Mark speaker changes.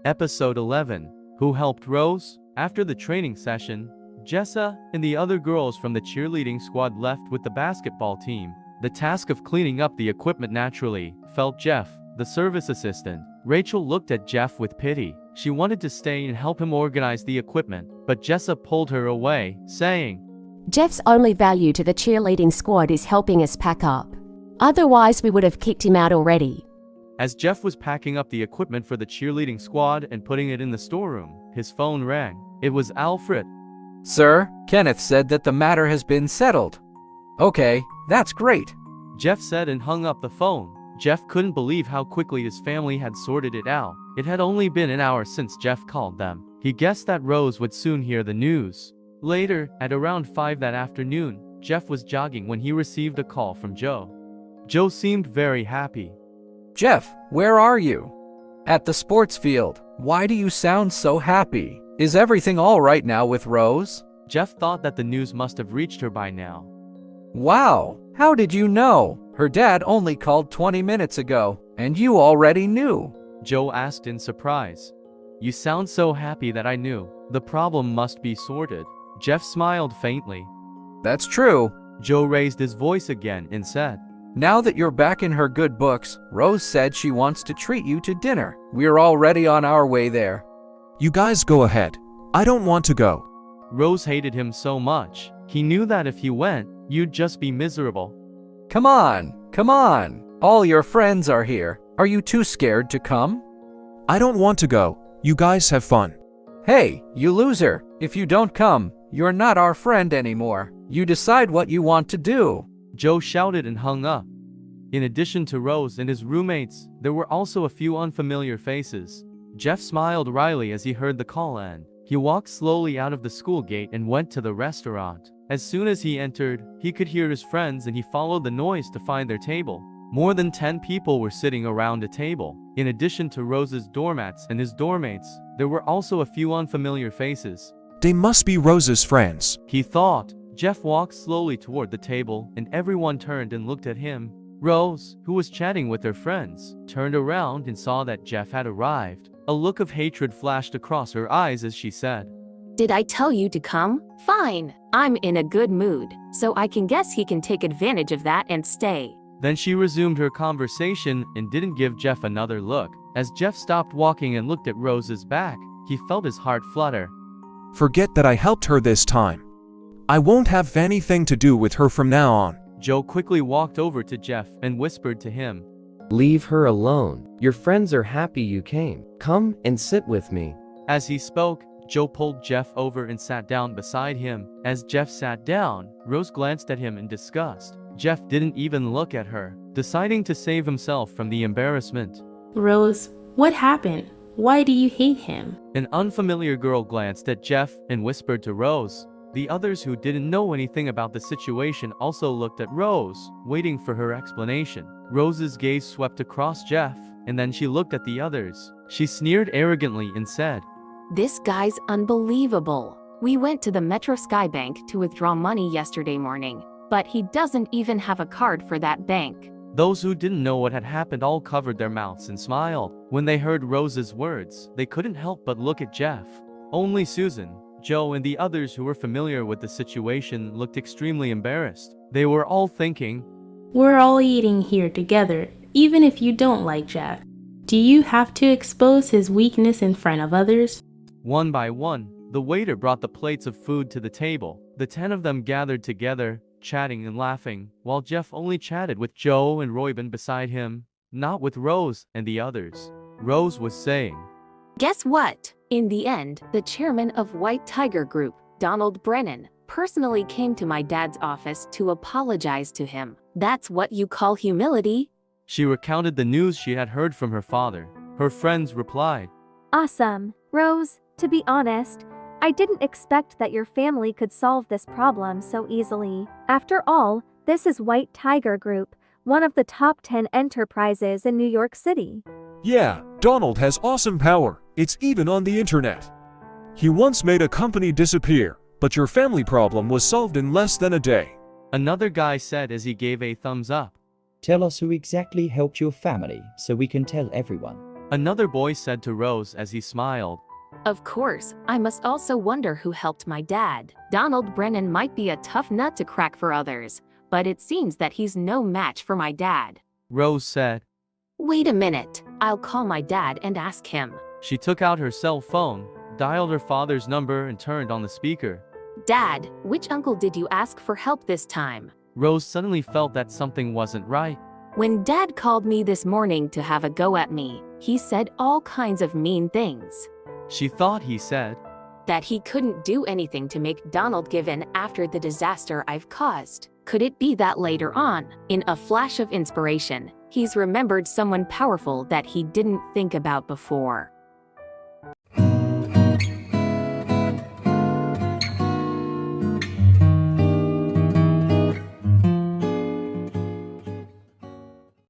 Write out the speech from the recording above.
Speaker 1: Episode 11. Who helped Rose? After the training session, Jessa and the other girls from the cheerleading squad left with the basketball team. The task of cleaning up the equipment naturally fell Jeff, the service assistant. Rachel looked at Jeff with pity. She wanted to stay and help him organize the equipment, but Jessa pulled her away, saying,
Speaker 2: Jeff's only value to the cheerleading squad is helping us pack up. Otherwise, we would have kicked him out already.
Speaker 1: As Jeff was packing up the equipment for the cheerleading squad and putting it in the storeroom, his phone rang. It was Alfred.
Speaker 3: Sir, Kenneth said that the matter has been settled. Okay, that's great.
Speaker 1: Jeff said and hung up the phone. Jeff couldn't believe how quickly his family had sorted it out. It had only been an hour since Jeff called them. He guessed that Rose would soon hear the news. Later, at around 5 that afternoon, Jeff was jogging when he received a call from Joe. Joe seemed very happy.
Speaker 3: Jeff, where are you? At the sports field. Why do you sound so happy? Is everything all right now with Rose?
Speaker 1: Jeff thought that the news must have reached her by now.
Speaker 3: Wow, how did you know? Her dad only called 20 minutes ago, and you already knew.
Speaker 1: Joe asked in surprise. You sound so happy that I knew. The problem must be sorted. Jeff smiled faintly.
Speaker 3: That's true.
Speaker 1: Joe raised his voice again and said,
Speaker 3: Now that you're back in her good books, Rose said she wants to treat you to dinner. We're already on our way there.
Speaker 4: You guys go ahead. I don't want to go.
Speaker 1: Rose hated him so much. He knew that if he went, you'd just be miserable.
Speaker 3: Come on, come on. All your friends are here. Are you too scared to come?
Speaker 4: I don't want to go. You guys have fun.
Speaker 3: Hey, you loser. If you don't come, you're not our friend anymore. You decide what you want to do.
Speaker 1: Joe shouted and hung up. In addition to Rose and his roommates, there were also a few unfamiliar faces. Jeff smiled wryly as he heard the call end. He walked slowly out of the school gate and went to the restaurant. As soon as he entered, he could hear his friends and he followed the noise to find their table. More than 10 people were sitting around a table. In addition to Rose's doormats and his doormates, there were also a few unfamiliar faces.
Speaker 4: They must be Rose's friends.
Speaker 1: He thought. Jeff walked slowly toward the table and everyone turned and looked at him. Rose, who was chatting with her friends, turned around and saw that Jeff had arrived. A look of hatred flashed across her eyes as she said,
Speaker 5: Did I tell you to come? Fine. I'm in a good mood, so I can guess he can take advantage of that and stay.
Speaker 1: Then she resumed her conversation and didn't give Jeff another look. As Jeff stopped walking and looked at Rose's back, he felt his heart flutter.
Speaker 4: Forget that I helped her this time. I won't have anything to do with her from now on.
Speaker 1: Joe quickly walked over to Jeff and whispered to him,
Speaker 6: Leave her alone. Your friends are happy you came. Come and sit with me.
Speaker 1: As he spoke, Joe pulled Jeff over and sat down beside him. As Jeff sat down, Rose glanced at him in disgust. Jeff didn't even look at her, deciding to save himself from the embarrassment.
Speaker 7: Rose, what happened? Why do you hate him?
Speaker 1: An unfamiliar girl glanced at Jeff and whispered to Rose. The others who didn't know anything about the situation also looked at Rose, waiting for her explanation. Rose's gaze swept across Jeff, and then she looked at the others. She sneered arrogantly and said,
Speaker 5: This guy's unbelievable. We went to the Metro Sky Bank to withdraw money yesterday morning, but he doesn't even have a card for that bank.
Speaker 1: Those who didn't know what had happened all covered their mouths and smiled. When they heard Rose's words, they couldn't help but look at Jeff. Only Susan, Joe, and the others who were familiar with the situation looked extremely embarrassed. They were all thinking,
Speaker 7: We're all eating here together, even if you don't like Jeff. Do you have to expose his weakness in front of others?
Speaker 1: One by one, the waiter brought the plates of food to the table. The 10 of them gathered together, chatting and laughing, while Jeff only chatted with Joe and Royben beside him, not with Rose and the others. Rose was saying,
Speaker 5: Guess what? In the end, the chairman of White Tiger Group, Donald Brennan, personally came to my dad's office to apologize to him. That's what you call humility?
Speaker 1: She recounted the news she had heard from her father. Her friends replied,
Speaker 8: Awesome. Rose, to be honest, I didn't expect that your family could solve this problem so easily. After all, this is White Tiger Group, one of the top 10 enterprises in New York City.
Speaker 4: Yeah, Donald has awesome power. It's even on the internet. He once made a company disappear, but your family problem was solved in less than a day.
Speaker 1: Another guy said as he gave a thumbs up.
Speaker 9: Tell us who exactly helped your family so we can tell everyone.
Speaker 1: Another boy said to Rose as he smiled.
Speaker 5: Of course, I must also wonder who helped my dad. Donald Brennan might be a tough nut to crack for others, but it seems that he's no match for my dad.
Speaker 1: Rose said.
Speaker 5: Wait a minute, I'll call my dad and ask him.
Speaker 1: She took out her cell phone, dialed her father's number and turned on the speaker.
Speaker 5: Dad, which uncle did you ask for help this time?
Speaker 1: Rose suddenly felt that something wasn't right.
Speaker 5: When Dad called me this morning to have a go at me, he said all kinds of mean things.
Speaker 1: She thought he said.
Speaker 5: That he couldn't do anything to make Donald give in after the disaster I've caused. Could it be that later on, in a flash of inspiration, he's remembered someone powerful that he didn't think about before?